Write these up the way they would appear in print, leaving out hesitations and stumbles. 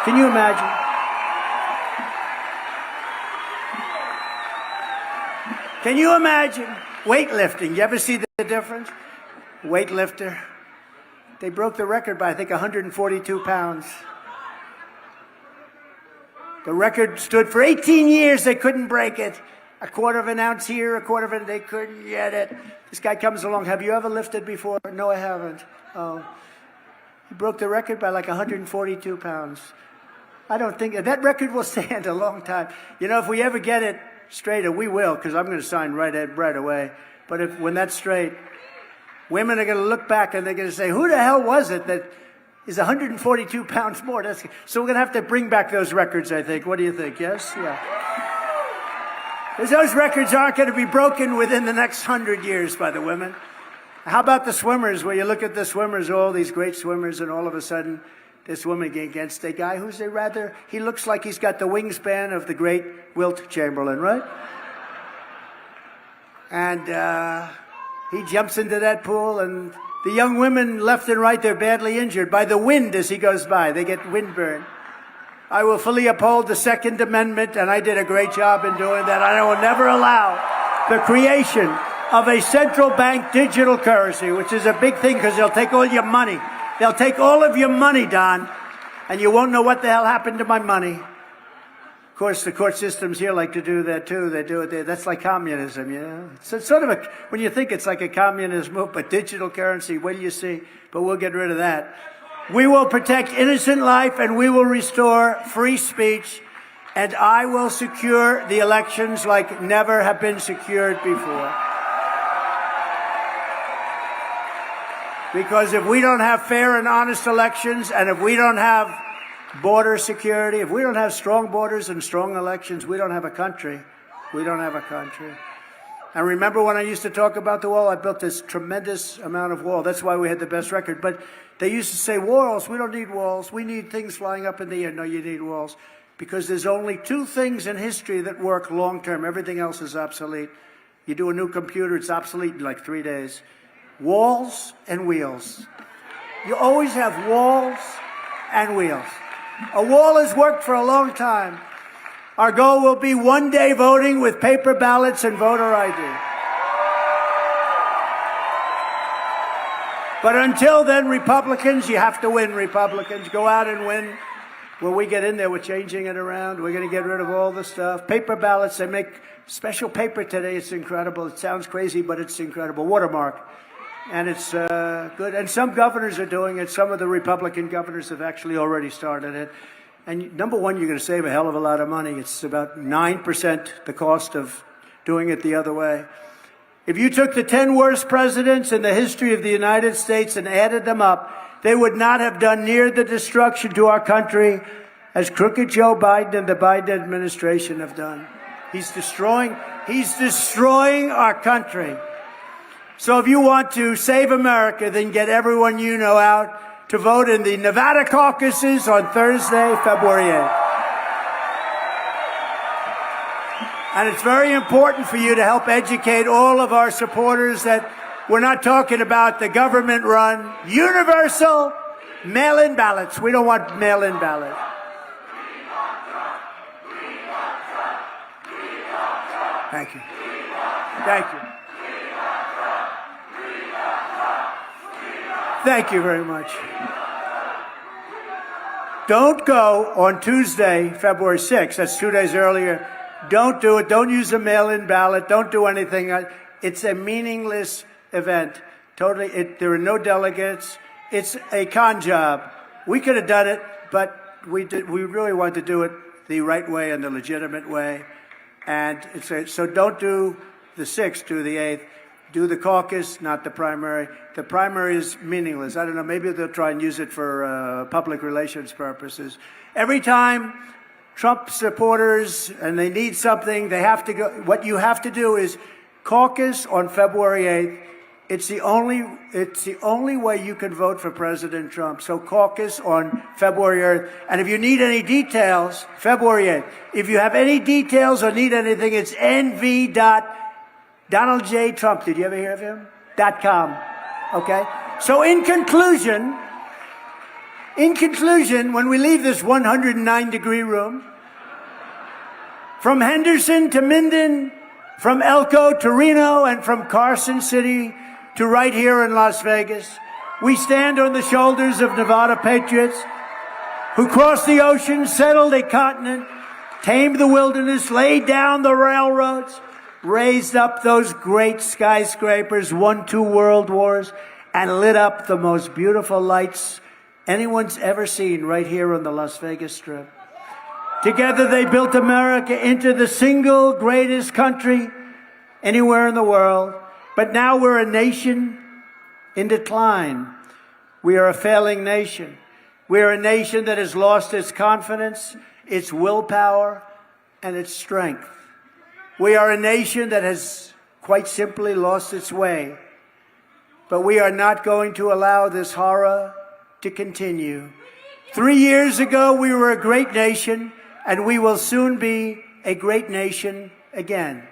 Can you imagine? Can you imagine? Weightlifting. You ever see the difference? Weightlifter. They broke the record by, I think, 142 pounds. The record stood for 18 years. They couldn't break it. A quarter of an ounce here, a quarter of an, they couldn't get it. This guy comes along. Have you ever lifted before? No, I haven't. Oh. He broke the record by like 142 pounds. I don't think that record will stand a long time. You know, if we ever get it straight, and we will, because I'm going to sign right away. But when that's straight, women are going to look back and they're going to say, who the hell was it that is 142 pounds more? So we're going to have to bring back those records, I think. What do you think? Yes? Yeah. Because those records aren't going to be broken within the next 100 years by the women. How about the swimmers, where you look at the swimmers, all these great swimmers, and all of a sudden this woman against a guy who's he looks like he's got the wingspan of the great Wilt Chamberlain, right? And he jumps into that pool, and the young women left and right, they're badly injured by the wind as he goes by. They get windburn. I will fully uphold the Second Amendment, and I did a great job in doing that. I will never allow the creation of a central bank digital currency, which is a big thing because they'll take all your money. They'll take all of your money, Don, and you won't know what the hell happened to my money. Of course, the court systems here like to do that, too. They do it. That's like communism, you know. It's sort of when you think it's like a communist move, but digital currency, what do you see? But we'll get rid of that. We will protect innocent life, and we will restore free speech, and I will secure the elections like never have been secured before. Because if we don't have fair and honest elections, and if we don't have border security, if we don't have strong borders and strong elections, we don't have a country. We don't have a country. And remember when I used to talk about the wall? I built this tremendous amount of wall. That's why we had the best record. But they used to say, walls, we don't need walls. We need things flying up in the air. No, you need walls. Because there's only two things in history that work long term. Everything else is obsolete. You do a new computer, it's obsolete in like 3 days. Walls and wheels. You always have walls and wheels. A wall has worked for a long time. Our goal will be one-day voting with paper ballots and voter ID. But until then, Republicans, you have to win, Republicans. Go out and win. When we get in there, we're changing it around. We're going to get rid of all the stuff. Paper ballots, they make special paper today. It's incredible. It sounds crazy, but it's incredible. Watermark. And it's good. And some governors are doing it. Some of the Republican governors have actually already started it. And number one, you're going to save a hell of a lot of money. It's about 9% the cost of doing it the other way. If you took the 10 worst presidents in the history of the United States and added them up, they would not have done near the destruction to our country as crooked Joe Biden and the Biden administration have done. He's destroying our country. So if you want to save America, then get everyone you know out to vote in the Nevada caucuses on Thursday, February 8th. And it's very important for you to help educate all of our supporters that we're not talking about the government-run, universal mail-in ballots. We don't want mail-in ballots. Thank you. Thank you. Thank you very much. Don't go on Tuesday, February 6th. That's 2 days earlier. Don't do it. Don't use a mail-in ballot. Don't do anything. It's a meaningless event. Totally. There are no delegates. It's a con job. We could have done it, but we really wanted to do it the right way and the legitimate way. And so don't do the 6th, do the 8th. Do the caucus, not the primary. The primary is meaningless. I don't know, maybe they'll try and use it for public relations purposes. Every time Trump supporters, and they need something, they have to go. What you have to do is caucus on February 8th. It's the only way you can vote for President Trump. So caucus on February 8th. And if you need any details, February 8th. If you have any details or need anything, it's Donald J. Trump, did you ever hear of him? .com, okay? So in conclusion, In conclusion, when we leave this 109-degree room, from Henderson to Minden, from Elko to Reno, and from Carson City to right here in Las Vegas, we stand on the shoulders of Nevada patriots who crossed the ocean, settled a continent, tamed the wilderness, laid down the railroads, raised up those great skyscrapers, won 2 world wars, and lit up the most beautiful lights anyone's ever seen right here on the Las Vegas Strip. Together they built America into the single greatest country anywhere in the world. But now we're a nation in decline. We are a failing nation. We are a nation that has lost its confidence, its willpower, and its strength. We are a nation that has quite simply lost its way. But we are not going to allow this horror to continue. 3 years ago, we were a great nation, and we will soon be a great nation again.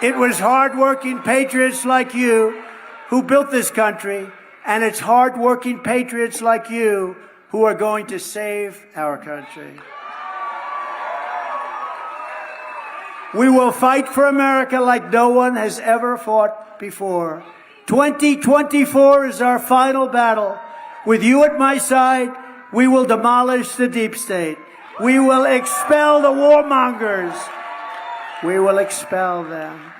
It was hard-working patriots like you who built this country, and it's hard-working patriots like you who are going to save our country. We will fight for America like no one has ever fought before. 2024 is our final battle. With you at my side, we will demolish the deep state. We will expel the warmongers. We will expel them.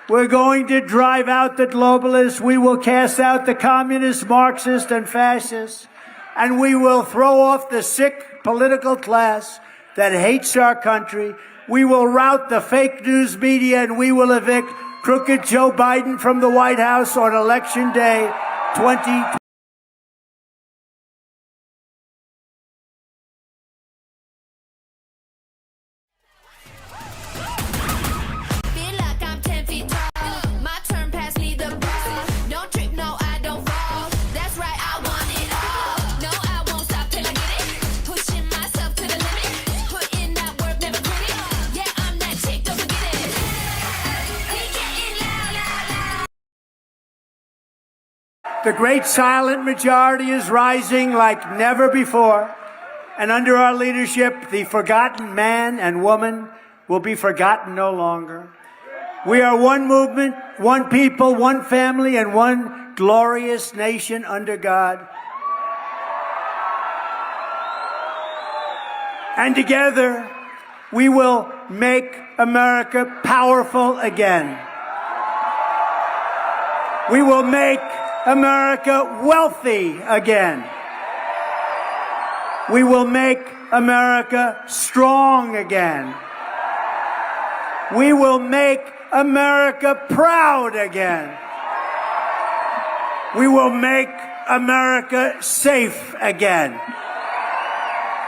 We're going to drive out the globalists. We will cast out the communists, Marxists, and fascists. And we will throw off the sick political class that hates our country. We will rout the fake news media, and we will evict crooked Joe Biden from the White House on Election Day 2020. The great silent majority is rising like never before, and under our leadership, the forgotten man and woman will be forgotten no longer. We are one movement, one people, one family, and one glorious nation under God. And together, we will make America powerful again. We will make America wealthy again. We will make America strong again. We will make America proud again. We will make America safe again.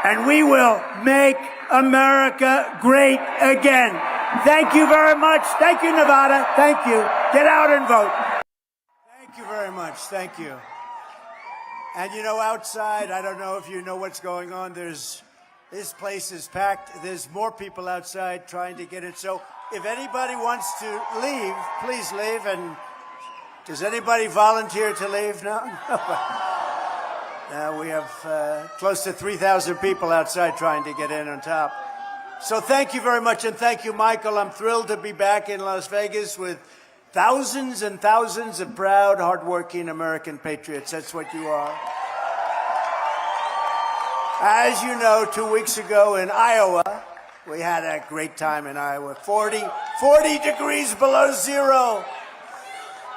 And we will make America great again. Thank you very much. Thank you, Nevada. Thank you. Get out and vote. Thank you very much. Thank you. And you know, outside, I don't know if you know what's going on. This place is packed. There's more people outside trying to get it. So if anybody wants to leave, please leave. And does anybody volunteer to leave? No? We have close to 3,000 people outside trying to get in on top. So thank you very much. And thank you, Michael. I'm thrilled to be back in Las Vegas with thousands and thousands of proud, hardworking American patriots. That's what you are. As you know, 2 weeks ago in Iowa, we had a great time in Iowa. 40 degrees below zero.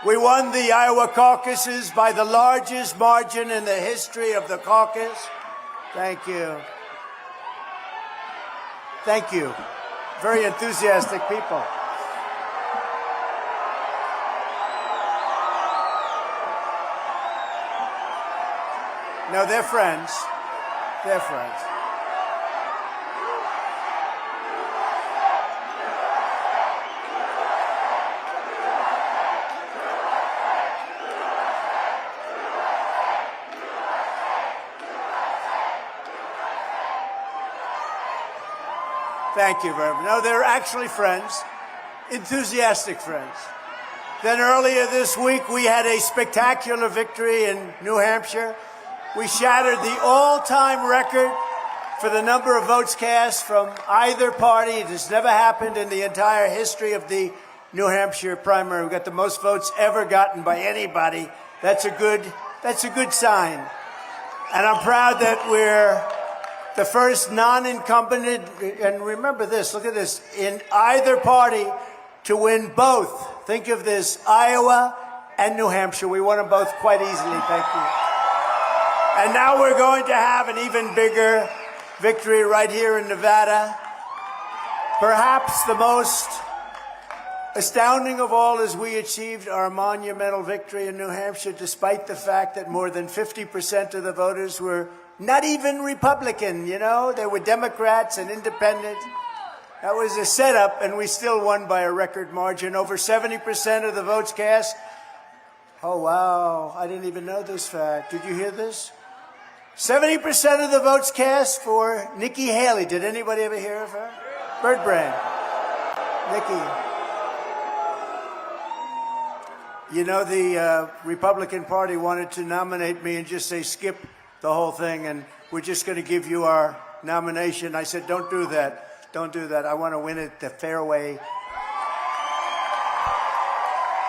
We won the Iowa caucuses by the largest margin in the history of the caucus. Thank you. Thank you. Very enthusiastic people. No, they're friends. They're friends. Thank you very much. No, they're actually friends. Enthusiastic friends. Then earlier this week, we had a spectacular victory in New Hampshire. We shattered the all-time record for the number of votes cast from either party. It has never happened in the entire history of the New Hampshire primary. We got the most votes ever gotten by anybody. That's a good sign. And I'm proud that we're the first non-incumbent, and remember this, look at this, in either party to win both. Think of this, Iowa and New Hampshire. We won them both quite easily, thank you. And now we're going to have an even bigger victory right here in Nevada. Perhaps the most astounding of all is we achieved our monumental victory in New Hampshire despite the fact that more than 50% of the voters were not even Republican, you know? They were Democrats and independent. That was a setup, and we still won by a record margin. Over 70% of the votes cast. Oh, wow. I didn't even know this fact. Did you hear this? 70% of the votes cast for Nikki Haley. Did anybody ever hear of her? Bird Brand. Nikki. You know, the Republican Party wanted to nominate me and just say skip the whole thing, and we're just going to give you our nomination. I said, don't do that. Don't do that. I want to win it the fair way.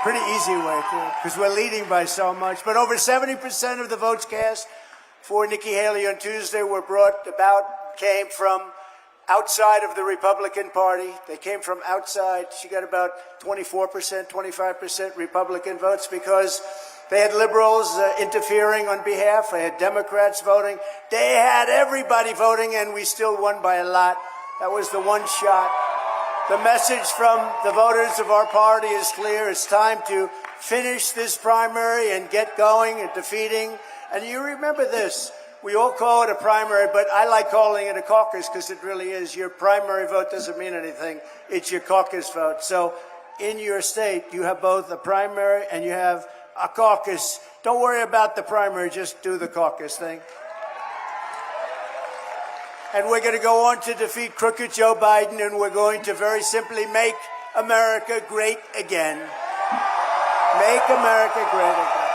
Pretty easy way, too, because we're leading by so much. But over 70% of the votes cast for Nikki Haley on Tuesday came from outside of the Republican Party. They came from outside. She got about 24%, 25% Republican votes because they had liberals interfering on behalf. They had Democrats voting. They had everybody voting, and we still won by a lot. That was the one shot. The message from the voters of our party is clear. It's time to finish this primary and get going and defeating. And you remember this. We all call it a primary, but I like calling it a caucus because it really is. Your primary vote doesn't mean anything. It's your caucus vote. So in your state, you have both a primary and you have a caucus. Don't worry about the primary. Just do the caucus thing. And we're going to go on to defeat crooked Joe Biden, and we're going to very simply make America great again. Make America great again.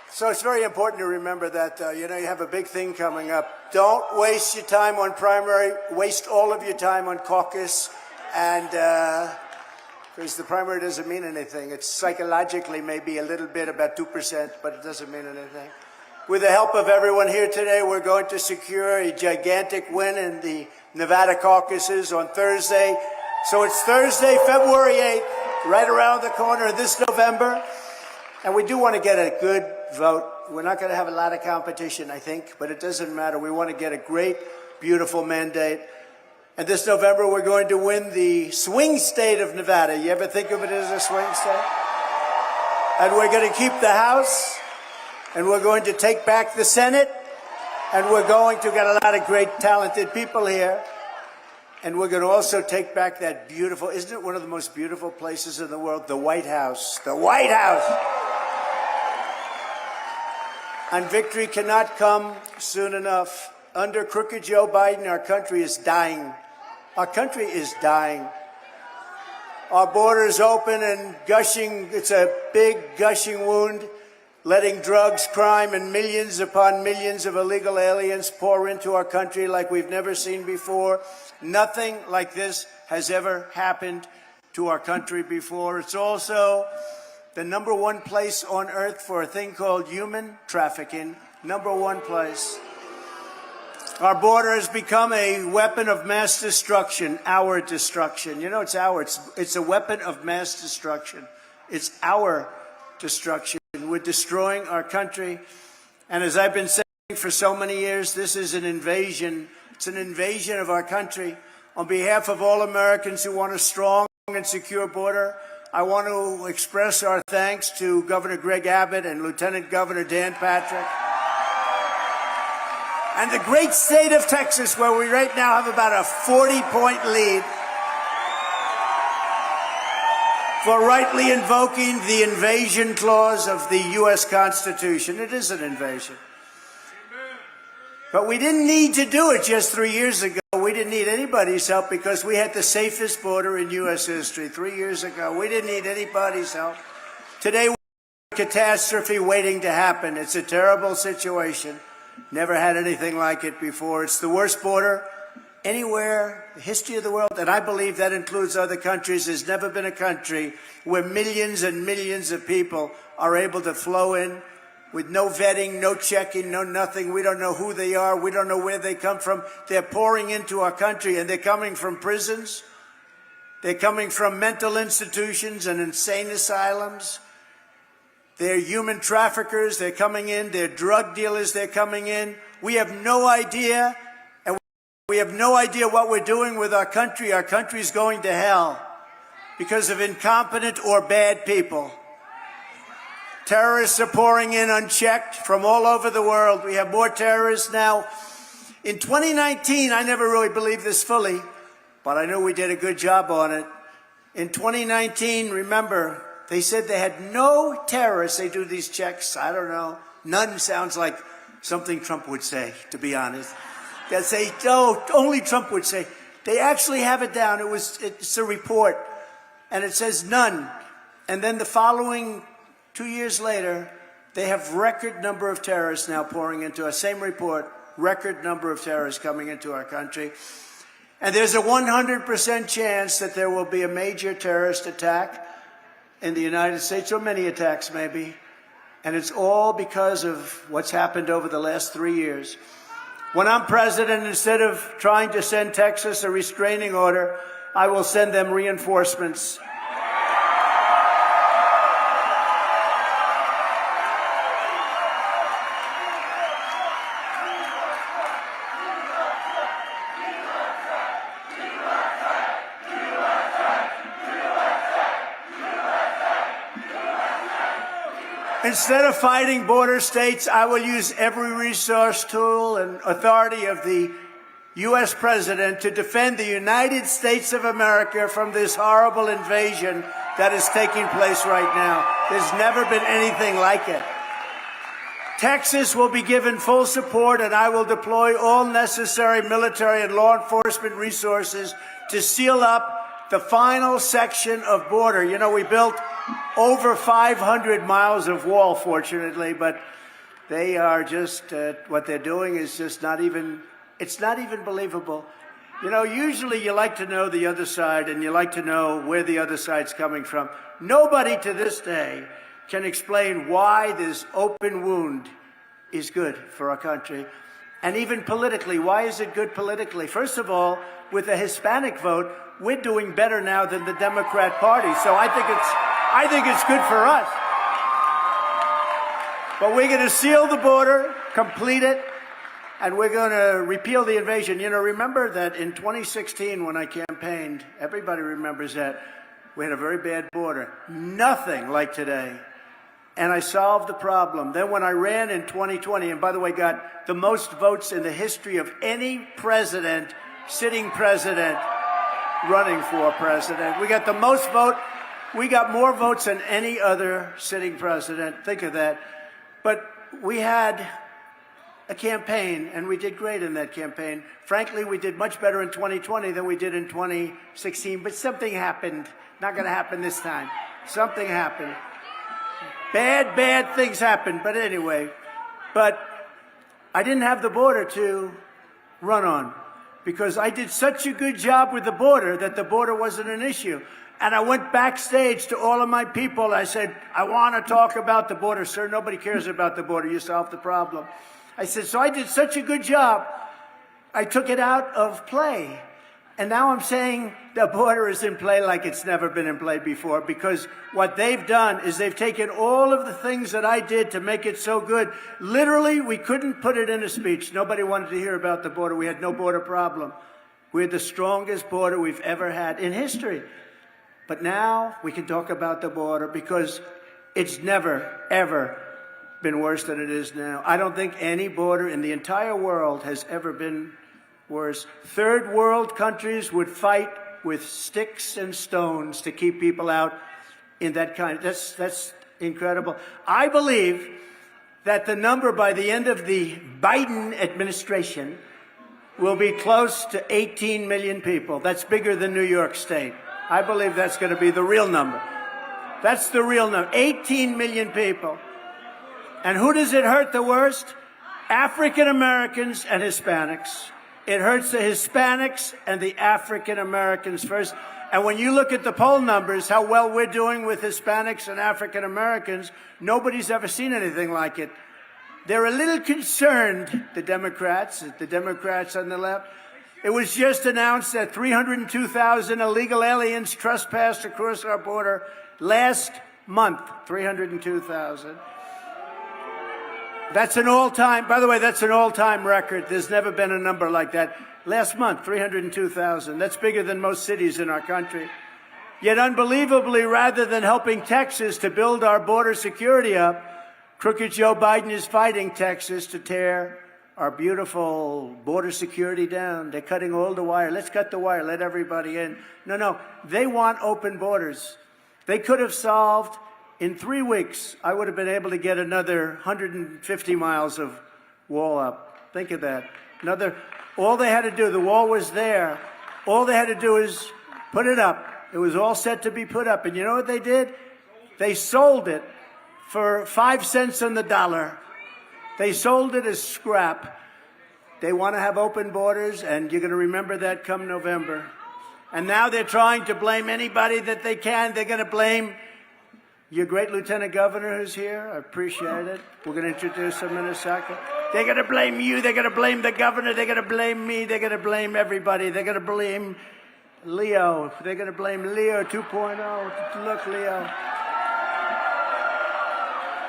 So it's very important to remember that, you have a big thing coming up. Don't waste your time on primary. Waste all of your time on caucus. And because the primary doesn't mean anything. It's psychologically maybe a little bit, about 2%, but it doesn't mean anything. With the help of everyone here today, we're going to secure a gigantic win in the Nevada caucuses on Thursday. So it's Thursday, February 8th, right around the corner this November. And we do want to get a good vote. We're not going to have a lot of competition, I think, but it doesn't matter. We want to get a great, beautiful mandate. And this November, we're going to win the swing state of Nevada. You ever think of it as a swing state? And we're going to keep the House, and we're going to take back the Senate, and we're going to get a lot of great, talented people here. And we're going to also take back that beautiful, isn't it one of the most beautiful places in the world? The White House. The White House! And victory cannot come soon enough. Under crooked Joe Biden, our country is dying. Our country is dying. Our border is open and gushing. It's a big gushing wound, letting drugs, crime, and millions upon millions of illegal aliens pour into our country like we've never seen before. Nothing like this has ever happened to our country before. It's also the #1 place on earth for a thing called human trafficking. #1 place. Our border has become a weapon of mass destruction, our destruction. You know, it's a weapon of mass destruction. It's our destruction. We're destroying our country. And as I've been saying for so many years, this is an invasion. It's an invasion of our country. On behalf of all Americans who want a strong and secure border, I want to express our thanks to Governor Greg Abbott and Lieutenant Governor Dan Patrick. And the great state of Texas, where we right now have about a 40-point lead, for rightly invoking the invasion clause of the U.S. Constitution. It is an invasion. But we didn't need to do it just 3 years ago. We we didn't need anybody's help because we had the safest border in U.S. history. 3 years ago, we didn't need anybody's help. Today, we have a catastrophe waiting to happen. It's a terrible situation. Never had anything like it before. It's the worst border anywhere in the history of the world, and I believe that includes other countries. There's never been a country where millions and millions of people are able to flow in with no vetting, no checking, no nothing. We don't know who they are. We don't know where they come from. They're pouring into our country, and they're coming from prisons. They're coming from mental institutions and insane asylums. They're human traffickers. They're coming in. They're drug dealers. They're coming in. We have no idea, and we have no idea what we're doing with our country. Our country's going to hell because of incompetent or bad people. Terrorists are pouring in unchecked from all over the world. We have more terrorists now. In 2019, I never really believed this fully, but I knew we did a good job on it. In 2019, remember, they said they had no terrorists. They do these checks. I don't know. None sounds like something Trump would say, to be honest. They say, no, only Trump would say. They actually have it down. It's a report, and it says none. And then the following 2 years later, they have record number of terrorists now pouring into us. Same report, record number of terrorists coming into our country. And there's a 100% chance that there will be a major terrorist attack in the United States, or many attacks maybe. And it's all because of what's happened over the last 3 years. When I'm president, instead of trying to send Texas a restraining order, I will send them reinforcements. Instead of fighting border states, I will use every resource, tool, and authority of the U.S. president to defend the United States of America from this horrible invasion that is taking place right now. There's never been anything like it. Texas will be given full support, and I will deploy all necessary military and law enforcement resources to seal up the final section of border. You know, we built over 500 miles of wall, fortunately, but they are just, what they're doing is just not even, it's not even believable. You know, usually you like to know the other side and you like to know where the other side's coming from. Nobody to this day can explain why this open wound is good for our country. And even politically, why is it good politically? First of all, with the Hispanic vote, we're doing better now than the Democrat Party. So I think it's good for us. But we're going to seal the border, complete it, and we're going to repeal the invasion. You know, remember that in 2016 when I campaigned, everybody remembers that, we had a very bad border. Nothing like today. And I solved the problem. Then when I ran in 2020, and by the way, got the most votes in the history of any president, sitting president, running for president. We got the most vote. We got more votes than any other sitting president. Think of that. But we had a campaign, and we did great in that campaign. Frankly, we did much better in 2020 than we did in 2016, but something happened. Not going to happen this time. Something happened. Bad things happened, but anyway. But I didn't have the border to run on because I did such a good job with the border that the border wasn't an issue. And I went backstage to all of my people. I said, I want to talk about the border. Sir, nobody cares about the border. You solved the problem. I said, so I did such a good job, I took it out of play. And now I'm saying the border is in play like it's never been in play before, because what they've done is they've taken all of the things that I did to make it so good. Literally, we couldn't put it in a speech. Nobody wanted to hear about the border. We had no border problem. We had the strongest border we've ever had in history. But now we can talk about the border because it's never, ever been worse than it is now. I don't think any border in the entire world has ever been worse. Third world countries would fight with sticks and stones to keep people out in that kind. That's incredible. I believe that the number by the end of the Biden administration will be close to 18 million people. That's bigger than New York State. I believe that's going to be the real number. That's the real number. 18 million people. And who does it hurt the worst? African Americans and Hispanics. It hurts the Hispanics and the African Americans first. And when you look at the poll numbers, how well we're doing with Hispanics and African Americans, nobody's ever seen anything like it. They're a little concerned, the Democrats on the left. It was just announced that 302,000 illegal aliens trespassed across our border last month. 302,000. That's an all-time, by the way, that's an all-time record. There's never been a number like that. Last month, 302,000. That's bigger than most cities in our country. Yet unbelievably, rather than helping Texas to build our border security up, crooked Joe Biden is fighting Texas to tear our beautiful border security down. They're cutting all the wire. Let's cut the wire, let everybody in. No, they want open borders. They could have solved, in 3 weeks, I would have been able to get another 150 miles of wall up. Think of that. All they had to do, the wall was there. All they had to do is put it up. It was all set to be put up. And you know what they did? They sold it for 5 cents on the dollar. They sold it as scrap. They want to have open borders, and you're going to remember that come November. And now they're trying to blame anybody that they can. They're going to blame your great Lieutenant Governor who's here. I appreciate it. We're going to introduce him in a second. They're going to blame you. They're going to blame the governor. They're going to blame me. They're going to blame everybody. They're going to blame Leo. They're going to blame Leo 2.0. Look, Leo.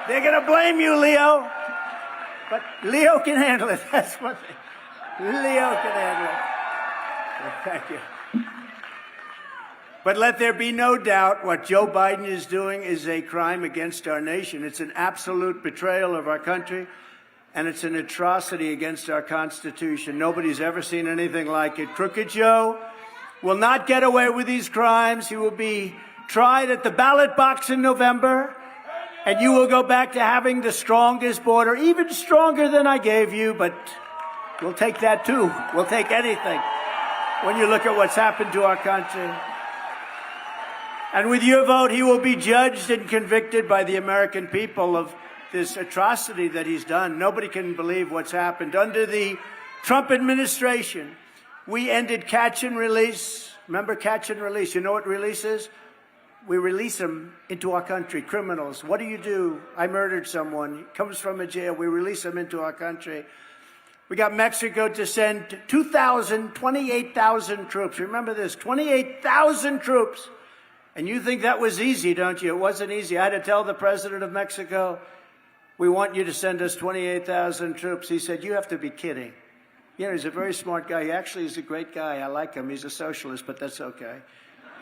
They're going to blame you, Leo. But Leo can handle it. That's one thing. Leo can handle it. Thank you. But let there be no doubt, what Joe Biden is doing is a crime against our nation. It's an absolute betrayal of our country, and it's an atrocity against our Constitution. Nobody's ever seen anything like it. Crooked Joe will not get away with these crimes. He will be tried at the ballot box in November, and you will go back to having the strongest border, even stronger than I gave you, but we'll take that too. We'll take anything when you look at what's happened to our country. And with your vote, he will be judged and convicted by the American people of this atrocity that he's done. Nobody can believe what's happened. Under the Trump administration, we ended catch and release. Remember catch and release? You know what release is? We release them into our country, criminals. What do? I murdered someone. He comes from a jail. We release them into our country. We got Mexico to send 28,000 troops. Remember this, 28,000 troops. And you think that was easy, don't you? It wasn't easy. I had to tell the president of Mexico, we want you to send us 28,000 troops. He said, you have to be kidding. You know, he's a very smart guy. He actually is a great guy. I like him. He's a socialist, but that's okay.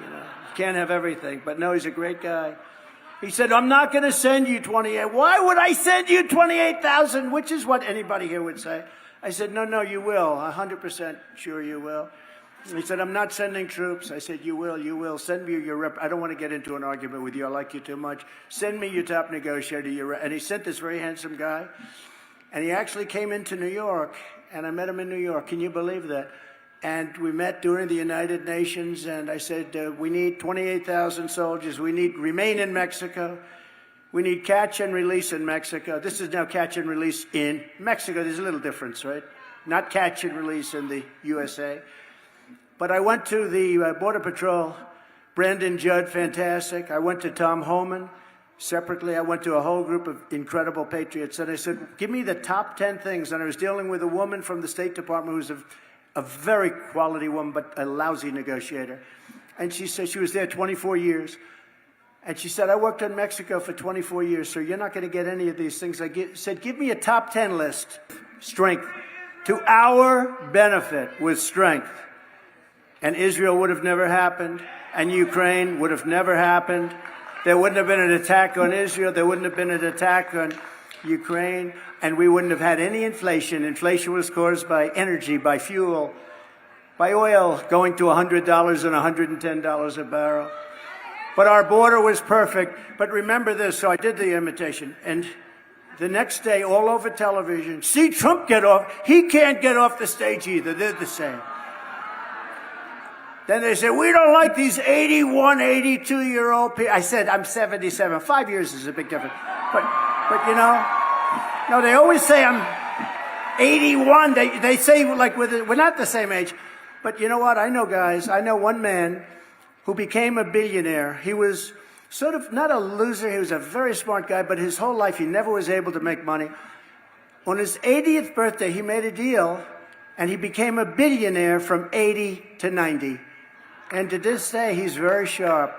You know, you can't have everything. But no, he's a great guy. He said, I'm not going to send you 28. Why would I send you 28,000? Which is what anybody here would say. I said, no, you will. 100% sure you will. He said, I'm not sending troops. I said, you will. Send me your rep. I don't want to get into an argument with you. I like you too much. Send me your top negotiator. And he sent this very handsome guy. And he actually came into New York, and I met him in New York. Can you believe that? And we met during the United Nations, and I said, we need 28,000 soldiers. We need remain in Mexico. We need catch and release in Mexico. This is now catch and release in Mexico. There's a little difference, right? Not catch and release in the USA. But I went to the Border Patrol, Brandon Judd, fantastic. I went to Tom Homan separately. I went to a whole group of incredible patriots. And I said, give me the top 10 things. And I was dealing with a woman from the State Department who's a very quality woman, but a lousy negotiator. And she said she was there 24 years. And she said, I worked in Mexico for 24 years, so you're not going to get any of these things. I said, give me a top 10 list. Strength. To our benefit with strength. And Israel would have never happened, and Ukraine would have never happened. There wouldn't have been an attack on Israel. There wouldn't have been an attack on Ukraine, and we wouldn't have had any inflation. Inflation was caused by energy, by fuel, by oil going to $100 and $110 a barrel. But our border was perfect. But remember this, so I did the imitation, and The next day, all over television, see Trump get off. He can't get off the stage either. They're the same. Then they said, we don't like these 81, 82-year-old people. I said, I'm 77. 5 years is a big difference. But you know, no, they always say I'm 81. They say like we're not the same age. But you know what? I know guys. I know one man who became a billionaire. He was sort of not a loser. He was a very smart guy, but his whole life he never was able to make money. On his 80th birthday, he made a deal, and he became a billionaire from 80 to 90. And to this day, he's very sharp.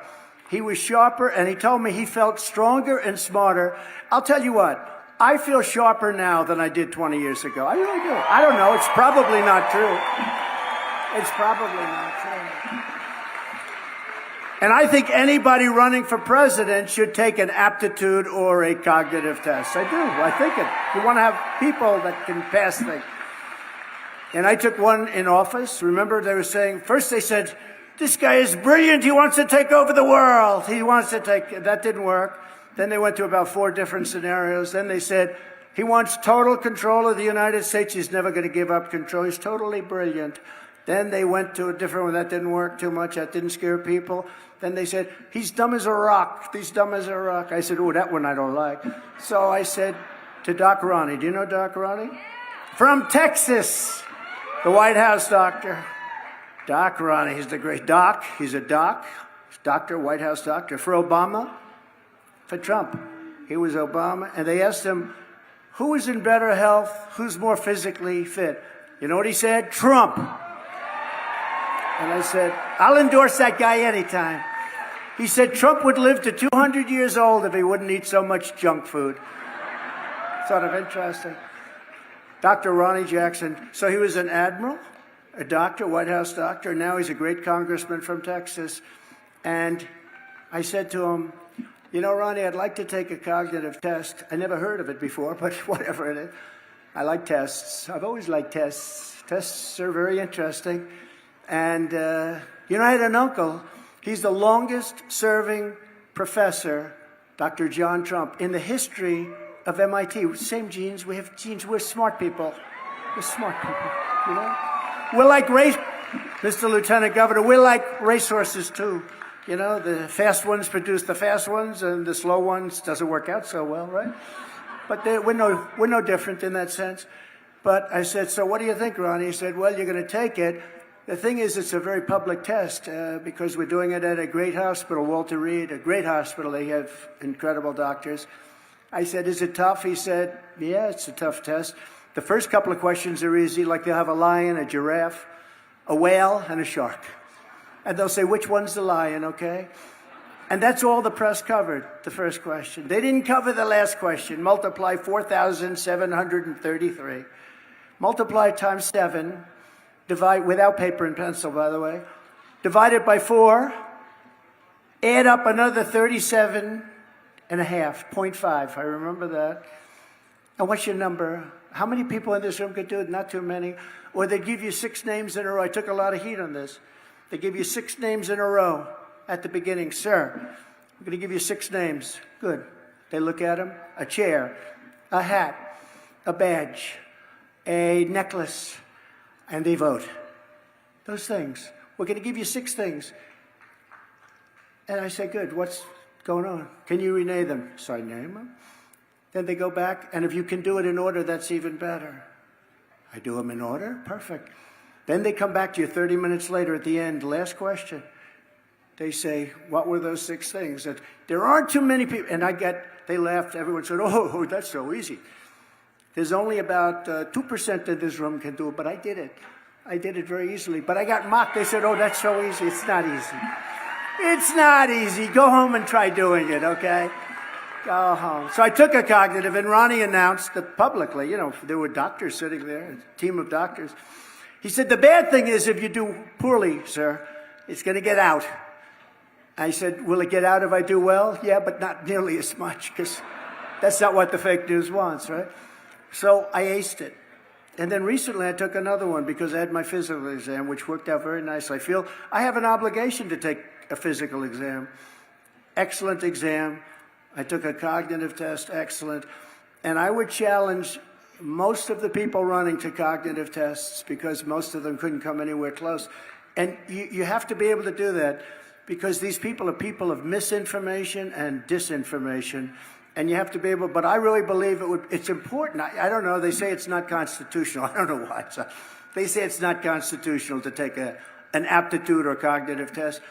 He was sharper, and he told me he felt stronger and smarter. I'll tell you what, I feel sharper now than I did 20 years ago. I really do. I don't know. It's probably not true. It's probably not true. And I think anybody running for president should take an aptitude or a cognitive test. I do. I think it. You want to have people that can pass things. And I took one in office. Remember, they were saying, first they said, this guy is brilliant. He wants to take over the world. He wants to take, that didn't work. Then they went to about 4 different scenarios. Then they said, he wants total control of the United States. He's never going to give up control. He's totally brilliant. Then they went to a different one. That didn't work too much. That didn't scare people. Then they said, he's dumb as a rock. He's dumb as a rock. I said, oh, that one I don't like. So I said to Doc Ronnie, do you know Doc Ronnie? From Texas, the White House doctor. Doc Ronnie, he's the great doc. He's a doc. He's doctor, White House doctor. For Obama, for Trump. He was Obama. And they asked him, who is in better health? Who's more physically fit? You know what he said? Trump. And I said, I'll endorse that guy anytime. He said Trump would live to 200 years old if he wouldn't eat so much junk food. Sort of interesting. Dr. Ronnie Jackson. So he was an admiral, a doctor, White House doctor. Now he's a great congressman from Texas. And I said to him, you know, Ronnie, I'd like to take a cognitive test. I never heard of it before, but whatever it is. I like tests. I've always liked tests. Tests are very interesting. And, you know, I had an uncle. He's the longest-serving professor, Dr. John Trump, in the history of MIT. Same genes. We have genes. We're smart people. We're smart people, you know? We're like Mr. Lieutenant Governor, we're like racehorses, too. You know, the fast ones produce the fast ones, and the slow ones doesn't work out so well, right? But we're no different in that sense. But I said, so what do you think, Ronnie? He said, well, you're going to take it. The thing is, it's a very public test because we're doing it at a great hospital, Walter Reed, a great hospital. They have incredible doctors. I said, is it tough? He said, yeah, it's a tough test. The first couple of questions are easy, like they'll have a lion, a giraffe, a whale, and a shark. And they'll say, which one's the lion, okay? And that's all the press covered, the first question. They didn't cover the last question. Multiply 4,733. Multiply times 7. Divide, without paper and pencil, by the way. Divide it by 4. Add up another 37 and a half, 0.5. I remember that. And what's your number? How many people in this room could do it? Not too many. Or they give you 6 names in a row. I took a lot of heat on this. They give you 6 names in a row at the beginning. Sir, I'm going to give you 6 names. Good. They look at them. A chair, a hat, a badge, a necklace, and they vote. Those things. We're going to give you 6 things. And I say, good, what's going on? Can you rename them? So I name them. Then they go back, and if you can do it in order, that's even better. I do them in order? Perfect. Then they come back to you 30 minutes later at the end, last question. They say, what were those 6 things? That there aren't too many people. And they laughed. Everyone said, oh, that's so easy. There's only about 2% of this room can do it, but I did it. I did it very easily. But I got mocked. They said, oh, that's so easy. It's not easy. It's not easy. Go home and try doing it, okay? Go home. So I took a cognitive, and Ronnie announced that publicly, you know, there were doctors sitting there, a team of doctors. He said, the bad thing is if you do poorly, sir, it's going to get out. I said, will it get out if I do well? Yeah, but not nearly as much, because that's not what the fake news wants, right? So I aced it. And then recently I took another one because I had my physical exam, which worked out very nicely. I feel I have an obligation to take a physical exam. Excellent exam. I took a cognitive test, excellent. And I would challenge most of the people running to cognitive tests, because most of them couldn't come anywhere close. And you have to be able to do that, because these people are people of misinformation and disinformation. And you have to be able, but I really believe it's important. I don't know, they say it's not constitutional. I don't know why. They say it's not constitutional to take an aptitude or cognitive test.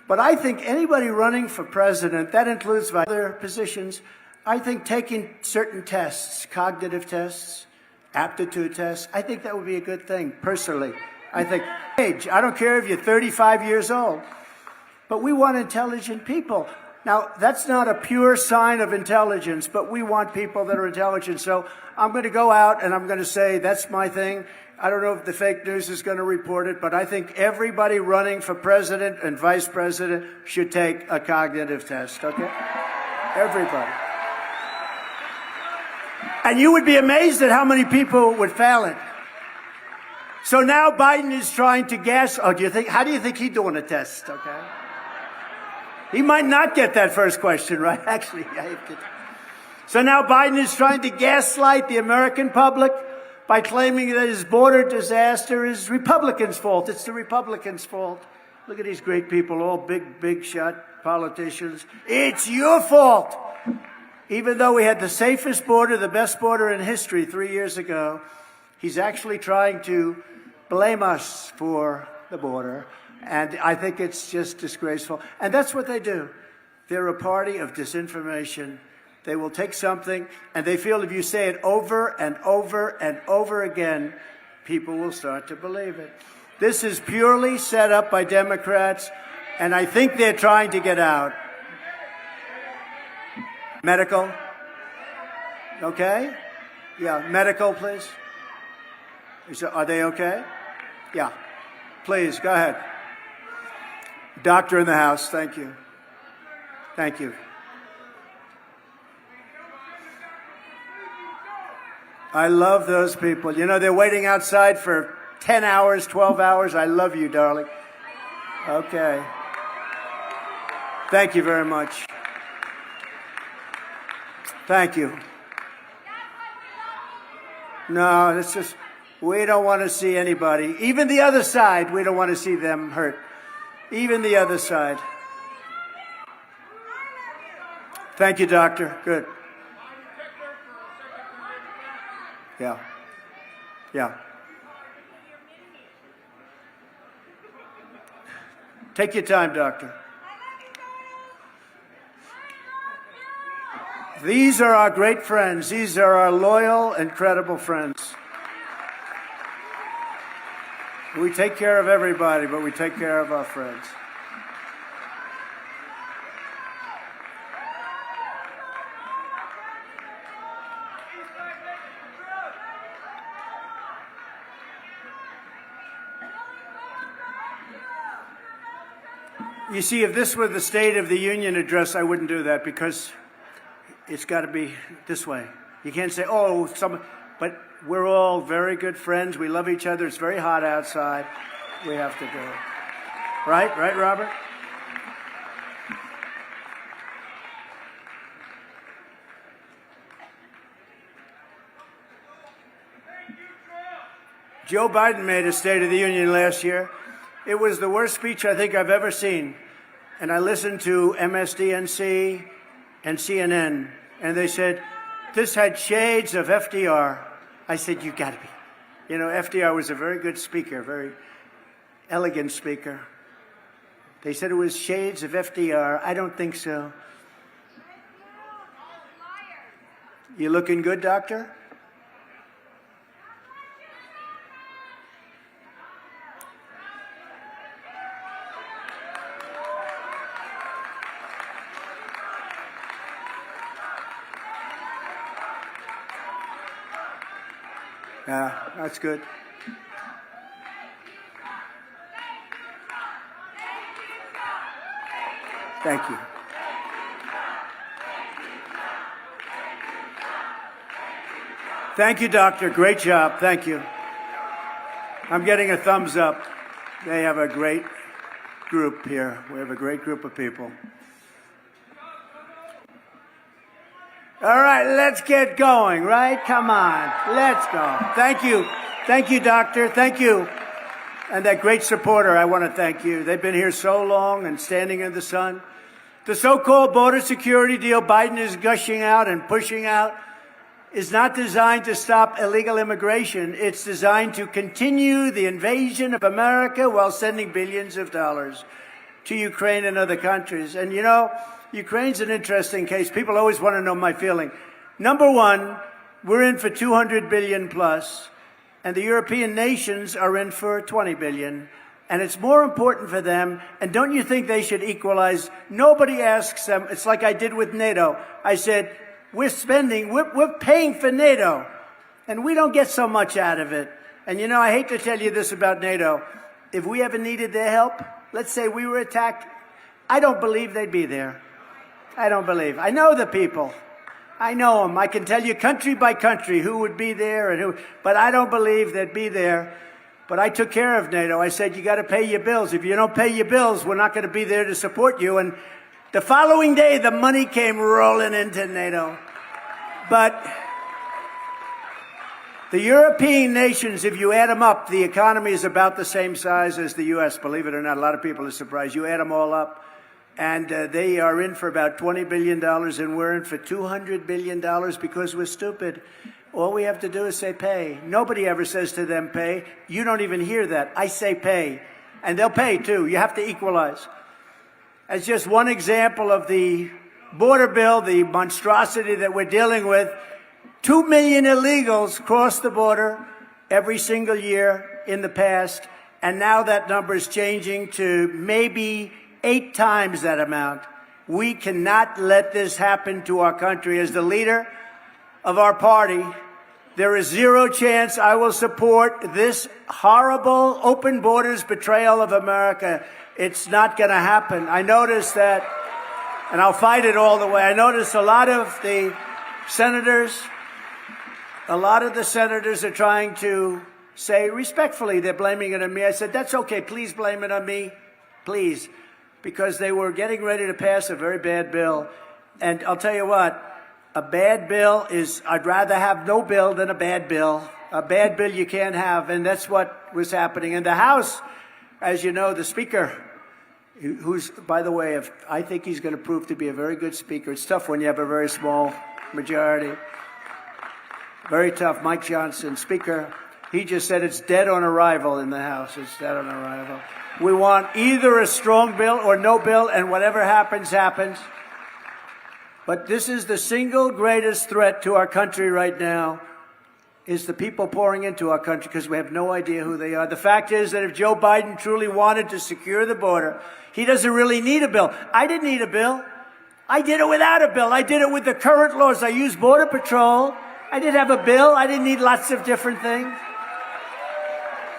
But I think anybody running for president, that includes other positions, I think taking certain tests, cognitive tests, aptitude tests, I think that would be a good thing, personally. I think, age, I don't care if you're 35 years old, but we want intelligent people. Now, that's not a pure sign of intelligence, but we want people that are intelligent. So I'm going to go out and I'm going to say, that's my thing. I don't know if the fake news is going to report it, but I think everybody running for president and vice president should take a cognitive test, okay? Everybody. And you would be amazed at how many people would fail it. So now Biden is trying to guess. How do you think he's doing a test, okay? He might not get that first question right, actually. So now Biden is trying to gaslight the American public by claiming that his border disaster is Republicans' fault. It's the Republicans' fault. Look at these great people, all big shot politicians. It's your fault. Even though we had the safest border, the best border in history 3 years ago, he's actually trying to blame us for the border. And I think it's just disgraceful. And that's what they do. They're a party of disinformation. They will take something, and they feel if you say it over and over and over again, people will start to believe it. This is purely set up by Democrats, and I think they're trying to get out. Medical? Okay? Yeah, medical, please. Are they okay? Yeah. Please, go ahead. Doctor in the house, thank you. Thank you. I love those people. You know, they're waiting outside for 10 hours, 12 hours. I love you, darling. Okay. Thank you very much. Thank you. No, it's just, we don't want to see anybody. Even the other side, we don't want to see them hurt. Even the other side. Thank you, doctor. Good. Yeah. Yeah. Take your time, doctor. These are our great friends. These are our loyal and credible friends. We take care of everybody, but we take care of our friends. You see, if this were the State of the Union address, I wouldn't do that, because it's got to be this way. You can't say, oh, but we're all very good friends. We love each other. It's very hot outside. We have to do it. Right? Right, Robert? Joe Biden made a State of the Union last year. It was the worst speech I think I've ever seen. And I listened to MSDNC and CNN, and they said, this had shades of FDR. I said, you got to be. You know, FDR was a very good speaker, very elegant speaker. They said it was shades of FDR. I don't think so. You looking good, doctor? Yeah, that's good. Thank you. Thank you, doctor. Great job. Thank you. I'm getting a thumbs up. They have a great group here. We have a great group of people. All right, let's get going, right? Come on, let's go. Thank you. Thank you, doctor. Thank you. And that great supporter, I want to thank you. They've been here so long and standing in the sun. The so-called border security deal Biden is gushing out and pushing out is not designed to stop illegal immigration. It's designed to continue the invasion of America while sending billions of dollars to Ukraine and other countries. And you know, Ukraine's an interesting case. People always want to know my feeling. Number one, we're in for 200 billion plus, and the European nations are in for 20 billion. And it's more important for them. And don't you think they should equalize? Nobody asks them. It's like I did with NATO. I said, we're paying for NATO, and we don't get so much out of it. And you know, I hate to tell you this about NATO. If we ever needed their help, let's say we were attacked, I don't believe they'd be there. I don't believe. I know the people. I know them. I can tell you country by country who would be there and who, but I don't believe they'd be there. But I took care of NATO. I said, you got to pay your bills. If you don't pay your bills, we're not going to be there to support you. And the following day, the money came rolling into NATO. But the European nations, if you add them up, the economy is about the same size as the U.S., believe it or not. A lot of people are surprised. You add them all up, and they are in for about $20 billion, and we're in for $200 billion because we're stupid. All we have to do is say pay. Nobody ever says to them pay. You don't even hear that. I say pay. And they'll pay, too. You have to equalize. As just one example of the border bill, the monstrosity that we're dealing with, 2 million illegals cross the border every single year in the past. And now that number is changing to maybe 8 times that amount. We cannot let this happen to our country. As the leader of our party, there is zero chance I will support this horrible open borders betrayal of America. It's not going to happen. I noticed that, and I'll fight it all the way. I noticed a lot of the senators are trying to say respectfully, they're blaming it on me. I said, that's okay. Please blame it on me. Please. Because they were getting ready to pass a very bad bill. And I'll tell you what, a bad bill is, I'd rather have no bill than a bad bill. A bad bill you can't have, and that's what was happening. In the House, as you know, the Speaker, who's, by the way, I think he's going to prove to be a very good Speaker. It's tough when you have a very small majority. Very tough. Mike Johnson, Speaker, he just said it's dead on arrival in the House. It's dead on arrival. We want either a strong bill or no bill, and whatever happens, happens. But this is the single greatest threat to our country right now, is the people pouring into our country because we have no idea who they are. The fact is that if Joe Biden truly wanted to secure the border, he doesn't really need a bill. I didn't need a bill. I did it without a bill. I did it with the current laws. I used Border Patrol. I didn't have a bill. I didn't need lots of different things.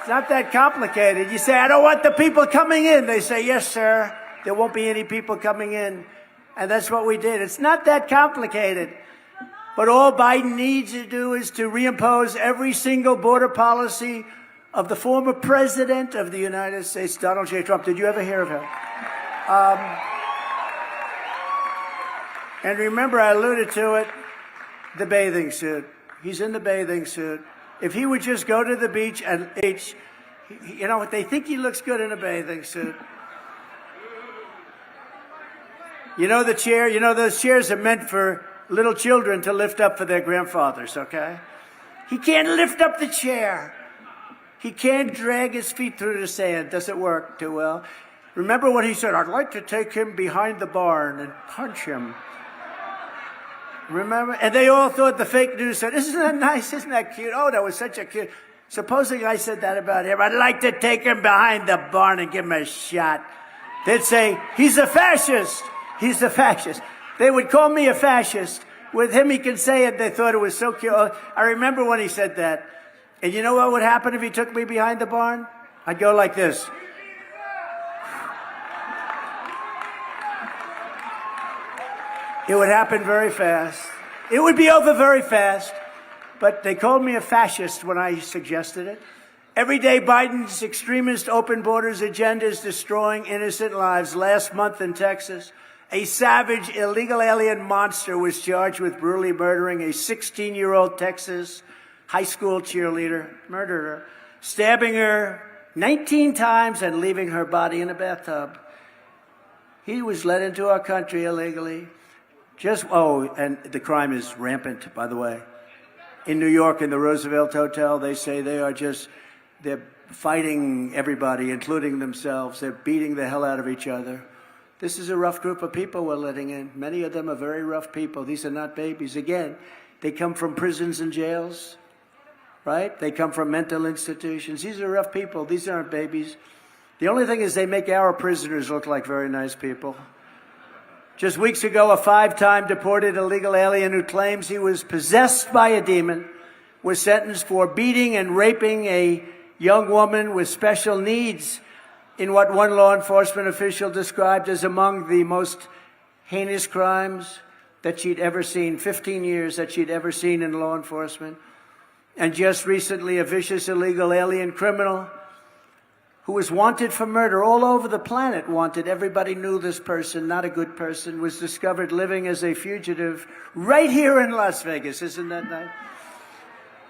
It's not that complicated. You say, I don't want the people coming in. They say, yes, sir. There won't be any people coming in. And that's what we did. It's not that complicated. But all Biden needs to do is to reimpose every single border policy of the former president of the United States, Donald J. Trump. Did you ever hear of him? And remember, I alluded to it, the bathing suit. He's in the bathing suit. If he would just go to the beach and you know, they think he looks good in a bathing suit. You know the chair? You know those chairs are meant for little children to lift up for their grandfathers, okay? He can't lift up the chair. He can't drag his feet through the sand. Doesn't work too well. Remember when he said, I'd like to take him behind the barn and punch him. Remember? And they all thought, the fake news said, isn't that nice? Isn't that cute? Oh, that was such a cute. Supposing I said that about him, I'd like to take him behind the barn and give him a shot. They'd say, he's a fascist. He's a fascist. They would call me a fascist. With him, he can say it. They thought it was so cute. I remember when he said that. And you know what would happen if he took me behind the barn? I'd go like this. It would happen very fast. It would be over very fast. But they called me a fascist when I suggested it. Every day, Biden's extremist open borders agenda is destroying innocent lives. Last month in Texas, A savage, illegal alien monster was charged with brutally murdering a 16-year-old Texas high school cheerleader, murdered her, stabbing her 19 times and leaving her body in a bathtub. He was let into our country illegally. And the crime is rampant, by the way. In New York, in the Roosevelt Hotel, they say they're fighting everybody, including themselves. They're beating the hell out of each other. This is a rough group of people we're letting in. Many of them are very rough people. These are not babies. Again, they come from prisons and jails, right? They come from mental institutions. These are rough people. These aren't babies. The only thing is they make our prisoners look like very nice people. Just weeks ago, a 5-time deported illegal alien who claims he was possessed by a demon was sentenced for beating and raping a young woman with special needs in what one law enforcement official described as among the most heinous crimes that she'd ever seen, 15 years that she'd ever seen in law enforcement. And just recently, a vicious illegal alien criminal who was wanted for murder all over the planet, wanted. Everybody knew this person, not a good person, was discovered living as a fugitive right here in Las Vegas. Isn't that nice?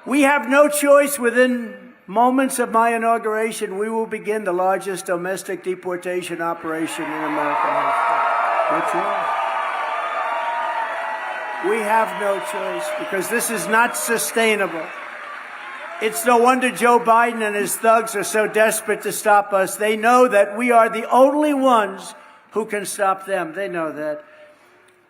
We have no choice. Within moments of my inauguration, we will begin the largest domestic deportation operation in American history. No choice. We have no choice because this is not sustainable. It's no wonder Joe Biden and his thugs are so desperate to stop us. They know that we are the only ones who can stop them. They know that.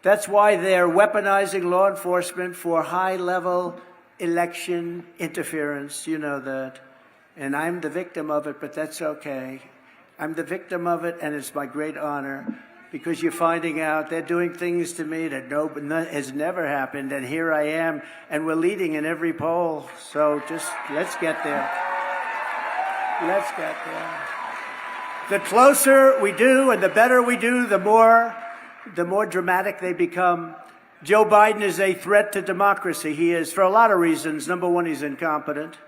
That's why they're weaponizing law enforcement for high-level election interference. You know that. And I'm the victim of it, but that's okay. I'm the victim of it, and it's my great honor because you're finding out they're doing things to me that has never happened, and here I am, and we're leading in every poll. So just let's get there. Let's get there. The closer we do and the better we do, the more dramatic they become. Joe Biden is a threat to democracy. He is, for a lot of reasons. Number one, he's incompetent.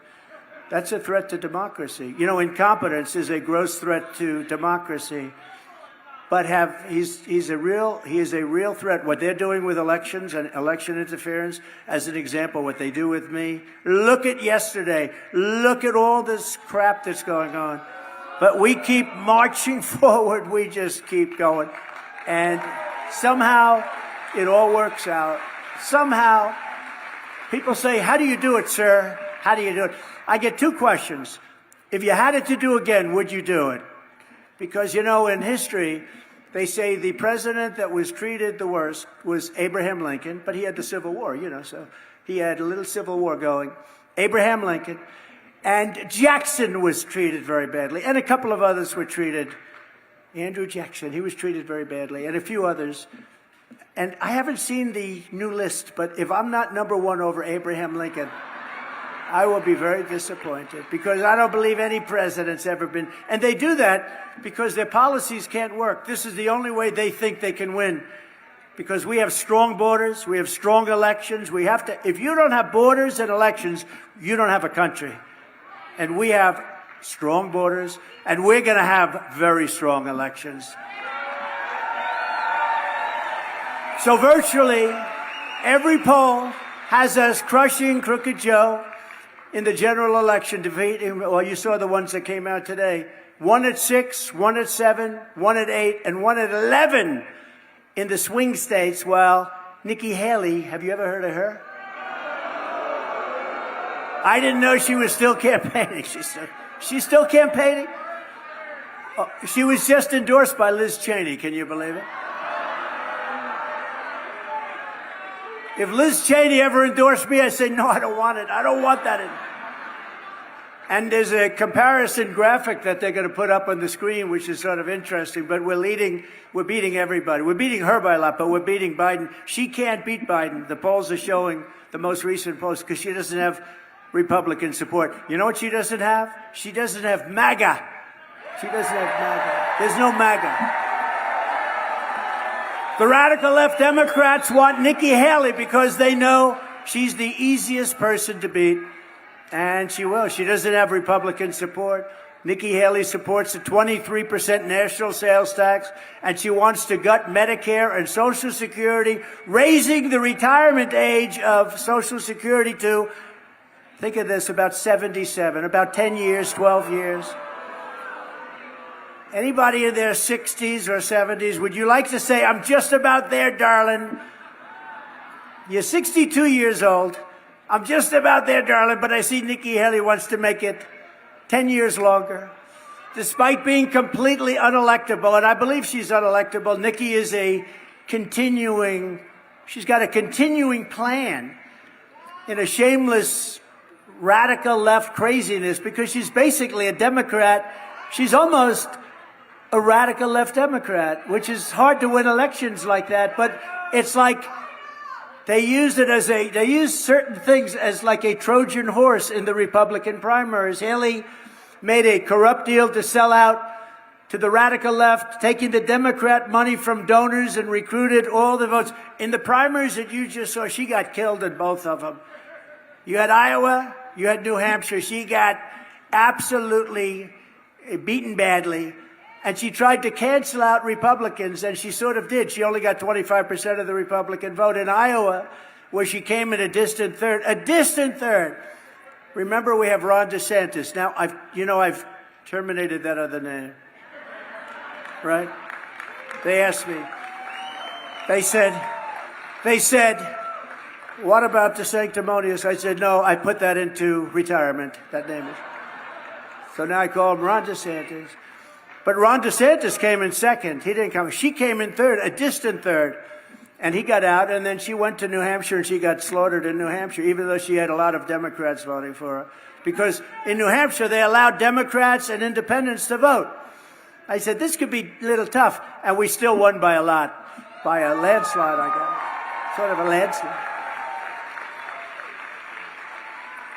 That's a threat to democracy. You know, incompetence is a gross threat to democracy. But he is a real threat. What they're doing with elections and election interference, as an example, what they do with me. Look at yesterday. Look at all this crap that's going on. But we keep marching forward. We just keep going. And somehow it all works out. Somehow people say, how do you do it, sir? How do you do it? I get two questions. If you had it to do again, would you do it? Because, you know, in history, they say the president that was treated the worst was Abraham Lincoln, but he had the Civil War, you know, so he had a little Civil War going. Abraham Lincoln. And Jackson was treated very badly, and a couple of others were treated. Andrew Jackson, he was treated very badly, and a few others. And I haven't seen the new list, but if I'm not number one over Abraham Lincoln, I will be very disappointed because I don't believe any president's ever been. And they do that because their policies can't work. This is the only way they think they can win because we have strong borders. We have strong elections. We have to. If you don't have borders and elections, you don't have a country. And we have strong borders, and we're going to have very strong elections. So virtually every poll has us crushing Crooked Joe in the general election, defeating, well, you saw the ones that came out today. 1 at 6, 1 at 7, 1 at 8, and 1 at 11 in the swing states. Well, Nikki Haley, have you ever heard of her? I didn't know she was still campaigning. She's still campaigning? Oh, she was just endorsed by Liz Cheney. Can you believe it? If Liz Cheney ever endorsed me, I say, no, I don't want it. I don't want that. And there's a comparison graphic that they're going to put up on the screen, which is sort of interesting. But we're beating everybody. We're beating her by a lot, but we're beating Biden. She can't beat Biden. The polls are showing, the most recent polls, because she doesn't have Republican support. You know what she doesn't have? She doesn't have MAGA. She doesn't have MAGA. There's no MAGA. The radical left Democrats want Nikki Haley because they know she's the easiest person to beat, and she will. She doesn't have Republican support. Nikki Haley supports a 23% national sales tax, and she wants to gut Medicare and Social Security, raising the retirement age of Social Security to, think of this, about 77, about 10 years, 12 years. Anybody in their 60s or 70s, would you like to say, I'm just about there, darling? You're 62 years old. I'm just about there, darling, but I see Nikki Haley wants to make it 10 years longer. Despite being completely unelectable, and I believe she's unelectable, Nikki is she's got a continuing plan in a shameless radical left craziness because she's basically a Democrat. She's almost a radical left Democrat, which is hard to win elections like that, but it's like they use certain things as like a Trojan horse in the Republican primaries. Haley made a corrupt deal to sell out to the radical left, taking the Democrat money from donors and recruited all the votes. In the primaries that you just saw, she got killed in both of them. You had Iowa, you had New Hampshire. She got absolutely beaten badly. And she tried to cancel out Republicans, and she sort of did. She only got 25% of the Republican vote. In Iowa, where she came in a distant third. Remember, we have Ron DeSantis. Now, I've terminated that other name, right? They asked me. They said, what about the sanctimonious? I said, no, I put that into retirement, that name is. So now I call him Ron DeSantis. But Ron DeSantis came in second. He didn't come. She came in third, a distant third. And he got out, and then she went to New Hampshire, and she got slaughtered in New Hampshire, even though she had a lot of Democrats voting for her. Because in New Hampshire, they allowed Democrats and independents to vote. I said, this could be a little tough. And we still won by a lot. By a landslide, I guess. Sort of a landslide.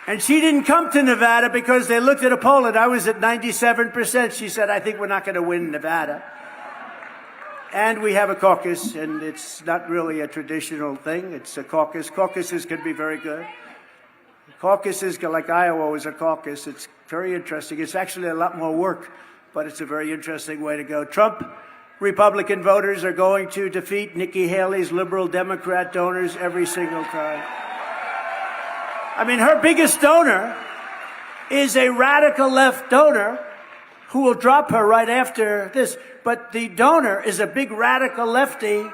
And she didn't come to Nevada because they looked at a poll and I was at 97%. She said, I think we're not going to win Nevada. And we have a caucus, and it's not really a traditional thing. It's a caucus. Caucuses can be very good. Caucuses, like Iowa was a caucus. It's very interesting. It's actually a lot more work, but it's a very interesting way to go. Trump Republican voters are going to defeat Nikki Haley's liberal Democrat donors every single time. I mean, her biggest donor is a radical left donor who will drop her right after this. But the donor is a big radical lefty,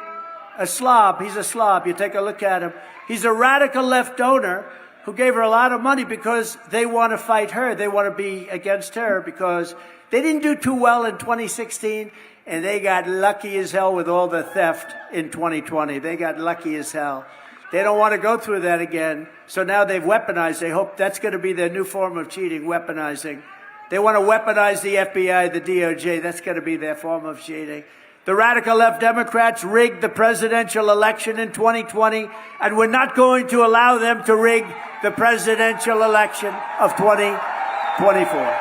a slob. He's a slob. You take a look at him. He's a radical left donor who gave her a lot of money because they want to fight her. They want to be against her because they didn't do too well in 2016, and they got lucky as hell with all the theft in 2020. They got lucky as hell. They don't want to go through that again. So now they've weaponized. They hope that's going to be their new form of cheating, weaponizing. They want to weaponize the FBI, the DOJ. That's going to be their form of cheating. The radical left Democrats rigged the presidential election in 2020, and we're not going to allow them to rig the presidential election of 2024.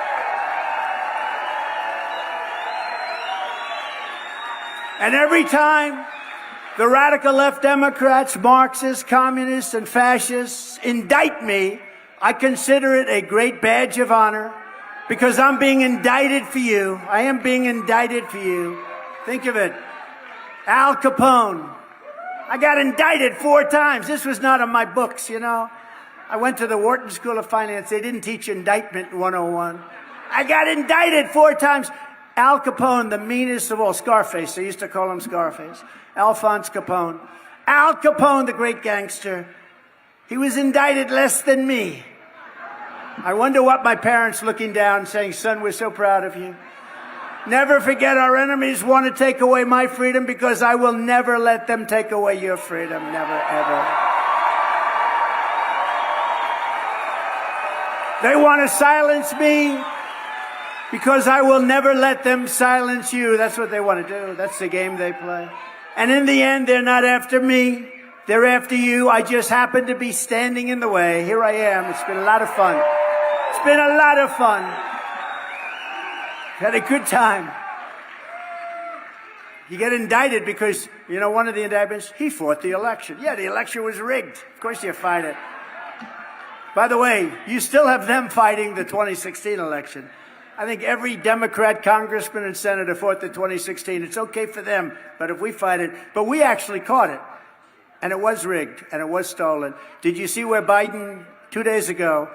And every time the radical left Democrats, Marxists, communists, and fascists indict me, I consider it a great badge of honor because I'm being indicted for you. I am being indicted for you. Think of it. Al Capone. I got indicted 4 times. This was not in my books, you know. I went to the Wharton School of Finance. They didn't teach indictment 101. I got indicted 4 times. Al Capone, the meanest of all. Scarface. They used to call him Scarface. Alphonse Capone. Al Capone, the great gangster. He was indicted less than me. I wonder what my parents looking down saying, son, we're so proud of you. Never forget our enemies want to take away my freedom because I will never let them take away your freedom. Never, ever. They want to silence me because I will never let them silence you. That's what they want to do. That's the game they play. And in the end, they're not after me. They're after you. I just happen to be standing in the way. Here I am. It's been a lot of fun. It's been a lot of fun. Had a good time. You get indicted because, you know, one of the indictments, he fought the election. Yeah, the election was rigged. Of course you fight it. By the way, you still have them fighting the 2016 election. I think every Democrat congressman and senator fought the 2016. It's okay for them, but if we fight it, but we actually caught it. And it was rigged, and it was stolen. Did you see where Biden, 2 days ago,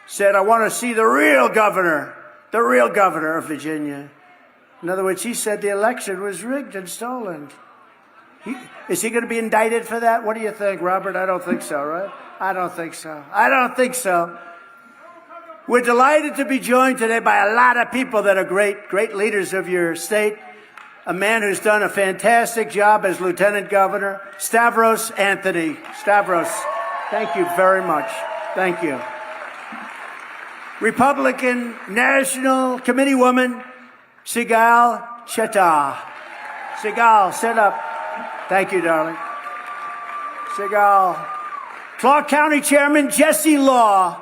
said, I want to see the real governor of Virginia? In other words, he said the election was rigged and stolen. Is he going to be indicted for that? What do you think, Robert? I don't think so, right? I don't think so. I don't think so. We're delighted to be joined today by a lot of people that are great leaders of your state. A man who's done a fantastic job as lieutenant governor, Stavros Anthony. Stavros, thank you very much. Thank you. Republican National Committee woman, Sigal Chetah. Sigal, sit up. Thank you, darling. Sigal. Clark County Chairman Jesse Law.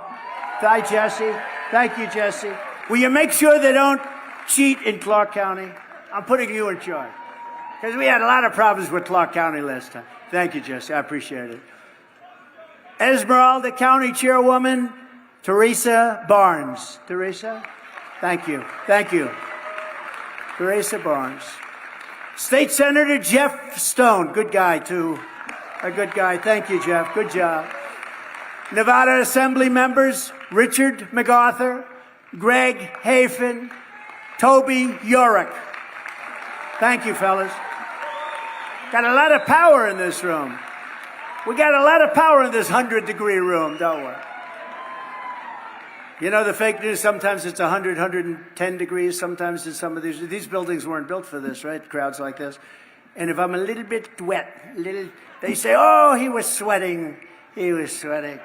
Hi, Jesse. Thank you, Jesse. Will you make sure they don't cheat in Clark County? I'm putting you in charge. Because we had a lot of problems with Clark County last time. Thank you, Jesse. I appreciate it. Esmeralda County Chairwoman Teresa Barnes. Teresa? Thank you. Thank you. Teresa Barnes. State Senator Jeff Stone. Good guy, too. A good guy. Thank you, Jeff. Good job. Nevada Assembly members Richard MacArthur, Greg Hafen, Toby Yorick. Thank you, fellas. Got a lot of power in this room. We got a lot of power in this 100-degree room, don't we? You know, the fake news, sometimes it's 100, 110 degrees. Sometimes in some of these buildings weren't built for this, right? Crowds like this. And if I'm a little bit wet, they say, oh, he was sweating. He was sweating.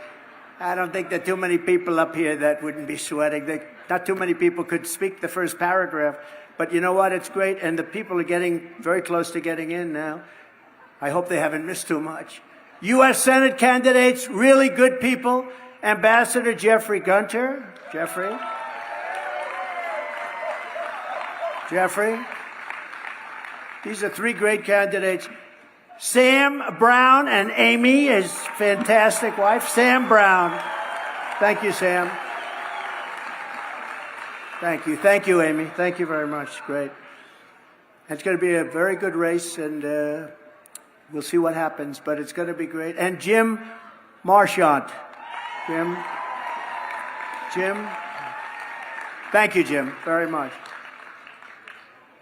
I don't think there are too many people up here that wouldn't be sweating. Not too many people could speak the first paragraph. But you know what? It's great. And the people are getting very close to getting in now. I hope they haven't missed too much. U.S. Senate candidates, really good people. Ambassador Jeffrey Gunter. Jeffrey. These are three great candidates. Sam Brown and Amy, his fantastic wife. Sam Brown. Thank you, Sam. Thank you. Thank you, Amy. Thank you very much. Great. It's going to be a very good race, and we'll see what happens, but it's going to be great. And Jim Marchant. Jim. Thank you, Jim, very much.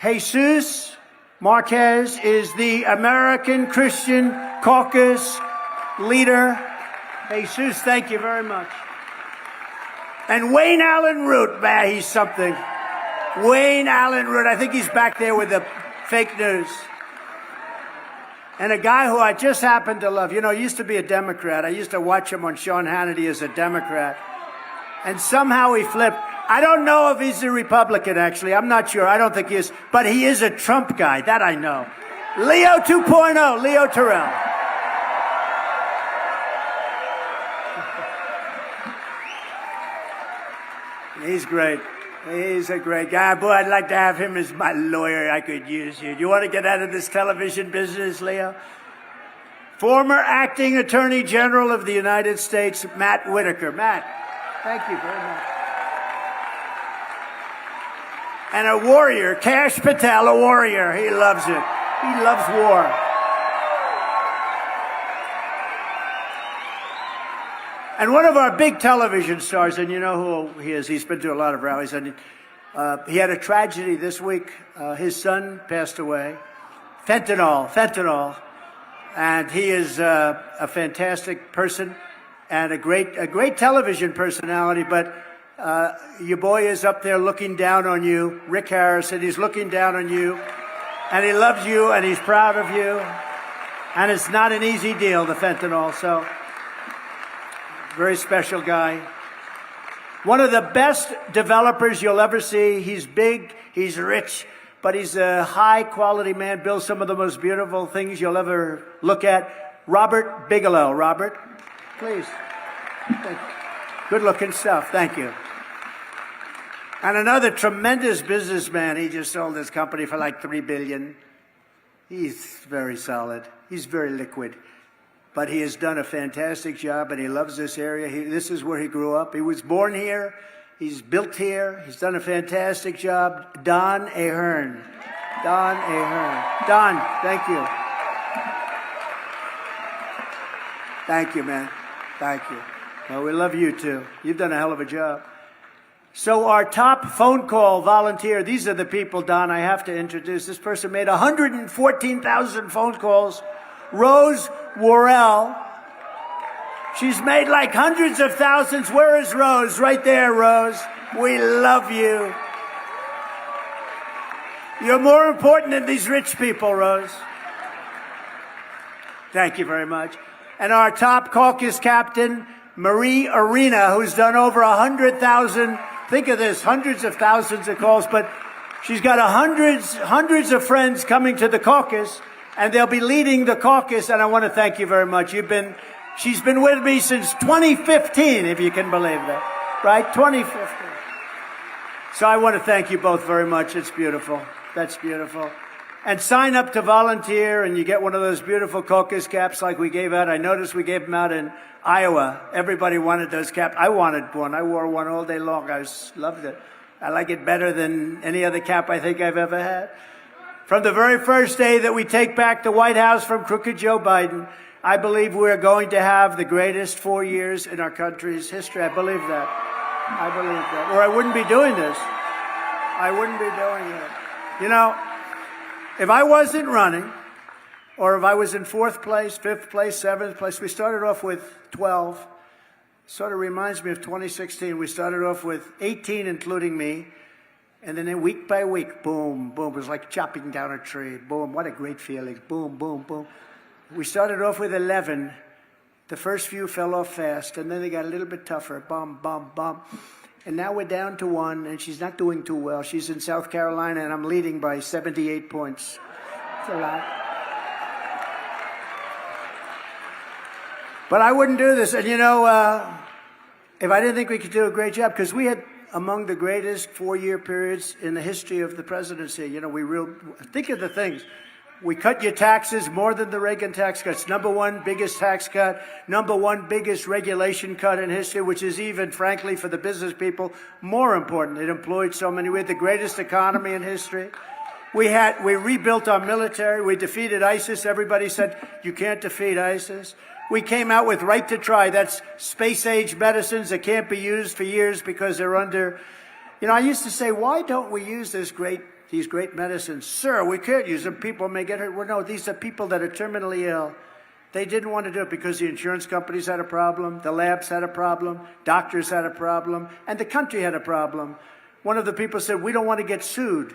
Jesus Marquez is the American Christian Caucus leader. Jesus, thank you very much. And Wayne Allen Root, man, he's something. Wayne Allen Root, I think he's back there with the fake news. And a guy who I just happen to love. You know, he used to be a Democrat. I used to watch him on Sean Hannity as a Democrat. And somehow he flipped. I don't know if he's a Republican, actually. I'm not sure. I don't think he is. But he is a Trump guy. That I know. Leo 2.0, Leo Terrell. He's great. He's a great guy. Boy, I'd like to have him as my lawyer. I could use you. Do you want to get out of this television business, Leo? Former acting Attorney General of the United States, Matt Whitaker. Matt, thank you very much. And a warrior, Kash Patel, a warrior. He loves it. He loves war. And one of our big television stars, and you know who he is, he's been to a lot of rallies, and he had a tragedy this week. His son passed away. Fentanyl. And he is a fantastic person and a great television personality, but your boy is up there looking down on you, Rick Harrison. He's looking down on you, and he loves you, and he's proud of you. And it's not an easy deal, the fentanyl, so very special guy. One of the best developers you'll ever see. He's big, he's rich, but he's a high-quality man, builds some of the most beautiful things you'll ever look at. Robert Bigelow. Robert, please. Good-looking stuff. Thank you. And another tremendous businessman. He just sold his company for like $3 billion. He's very solid. He's very liquid. But he has done a fantastic job, and he loves this area. This is where he grew up. He was born here. He's built here. He's done a fantastic job. Don Ahern. Don Ahern. Don, thank you. Thank you, man. Thank you. Well, we love you, too. You've done a hell of a job. So our top phone call volunteer, these are the people, Don, I have to introduce. This person made 114,000 phone calls. Rose Worrell. She's made like hundreds of thousands. Where is Rose? Right there, Rose. We love you. You're more important than these rich people, Rose. Thank you very much. And our top caucus captain, Marie Arena, who's done over 100,000, think of this, hundreds of thousands of calls, but she's got hundreds of friends coming to the caucus, and they'll be leading the caucus, and I want to thank you very much. She's been with me since 2015, if you can believe that, right? 2015. So I want to thank you both very much. It's beautiful. That's beautiful. And sign up to volunteer, and you get one of those beautiful caucus caps like we gave out. I noticed we gave them out in Iowa. Everybody wanted those caps. I wanted one. I wore one all day long. I loved it. I like it better than any other cap I think I've ever had. From the very first day that we take back the White House from crooked Joe Biden, I believe we're going to have the greatest 4 years in our country's history. I believe that. I believe that. Or I wouldn't be doing this. I wouldn't be doing it. You know, if I wasn't running, or if I was in 4th place, 5th place, 7th place, we started off with 12. Sort of reminds me of 2016. We started off with 18, including me. And then week by week, boom, boom. It was like chopping down a tree. Boom, what a great feeling. Boom, boom, boom. We started off with 11. The first few fell off fast, and then they got a little bit tougher. Bum, bum, bum. And now we're down to 1, and she's not doing too well. She's in South Carolina, and I'm leading by 78 points. It's a lot. But I wouldn't do this. And, you know, if I didn't think we could do a great job, because we had among the greatest 4-year periods in the history of the presidency. You know, think of the things. We cut your taxes more than the Reagan tax cuts. #1 biggest tax cut, #1 biggest regulation cut in history, which is even, frankly, for the business people, more important. It employed so many. We had the greatest economy in history. We rebuilt our military. We defeated ISIS. Everybody said, you can't defeat ISIS. We came out with right to try. That's space-age medicines that can't be used for years because they're under. You know, I used to say, why don't we use these great medicines? Sir, we can't use them. People may get hurt. Well, no, these are people that are terminally ill. They didn't want to do it because the insurance companies had a problem, the labs had a problem, doctors had a problem, and the country had a problem. One of the people said, we don't want to get sued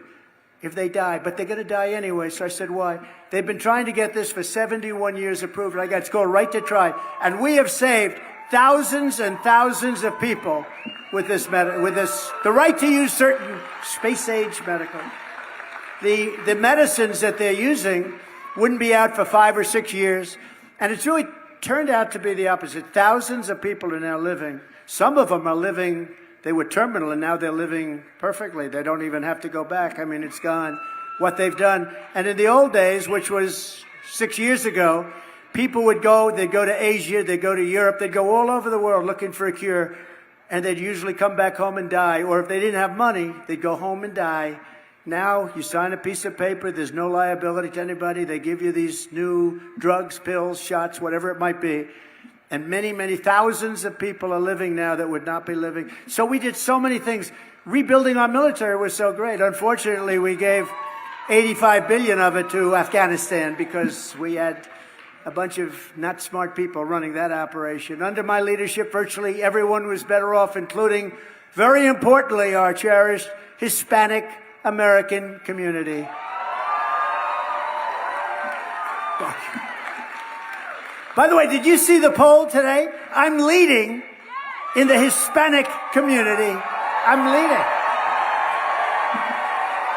if they die, but they're going to die anyway. So I said, why? They've been trying to get this for 71 years approved. I got to go right to try. And we have saved thousands and thousands of people with this, the right to use certain space-age medical. The medicines that they're using wouldn't be out for 5 or 6 years. And it's really turned out to be the opposite. Thousands of people are now living. Some of them are living, they were terminal, and now they're living perfectly. They don't even have to go back. I mean, it's gone, what they've done. And in the old days, which was 6 years ago, people would go, they'd go to Asia, they'd go to Europe, they'd go all over the world looking for a cure, and they'd usually come back home and die. Or if they didn't have money, they'd go home and die. Now, you sign a piece of paper, there's no liability to anybody. They give you these new drugs, pills, shots, whatever it might be. And many, many thousands of people are living now that would not be living. So we did so many things. Rebuilding our military was so great. Unfortunately, we gave 85 billion of it to Afghanistan because we had a bunch of not smart people running that operation. Under my leadership, virtually everyone was better off, including, very importantly, our cherished Hispanic American community. By the way, did you see the poll today? I'm leading in the Hispanic community. I'm leading.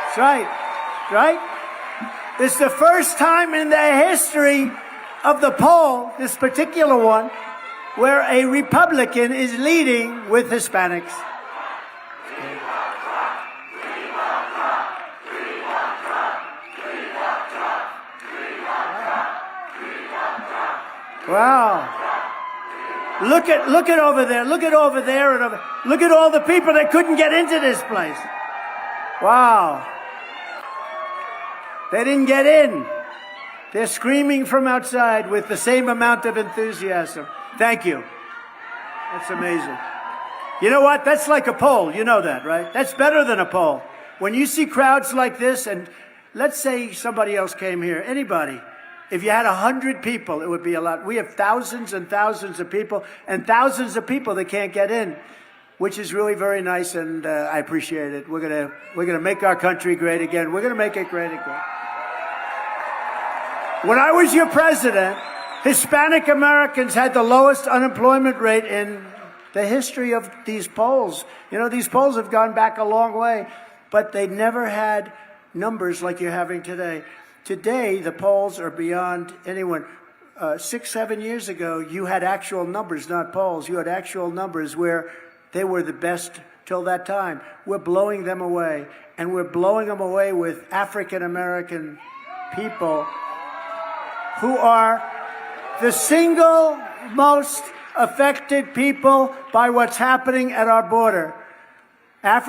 That's right. Right? It's the first time in the history of the poll, this particular one, where a Republican is leading with Hispanics. Wow. Look at over there. Look at over there and over. Look at all the people that couldn't get into this place. Wow. They didn't get in. They're screaming from outside with the same amount of enthusiasm. Thank you. That's amazing. You know what? That's like a poll. You know that, right? That's better than a poll. When you see crowds like this, and let's say somebody else came here, anybody, if you had 100 people, it would be a lot. We have thousands and thousands of people and thousands of people that can't get in, which is really very nice, and I appreciate it. We're gonna make our country great again. We're gonna make it great again. When I was your president, Hispanic Americans had the lowest unemployment rate in the history of these polls. You know, these polls have gone back a long way, but they never had numbers like you're having today. Today, the polls are beyond anyone. 6, 7 years ago, you had actual numbers, not polls. You had actual numbers where they were the best till that time. We're blowing them away, and we're blowing them away with African American people who are the single most affected people by what's happening at our border.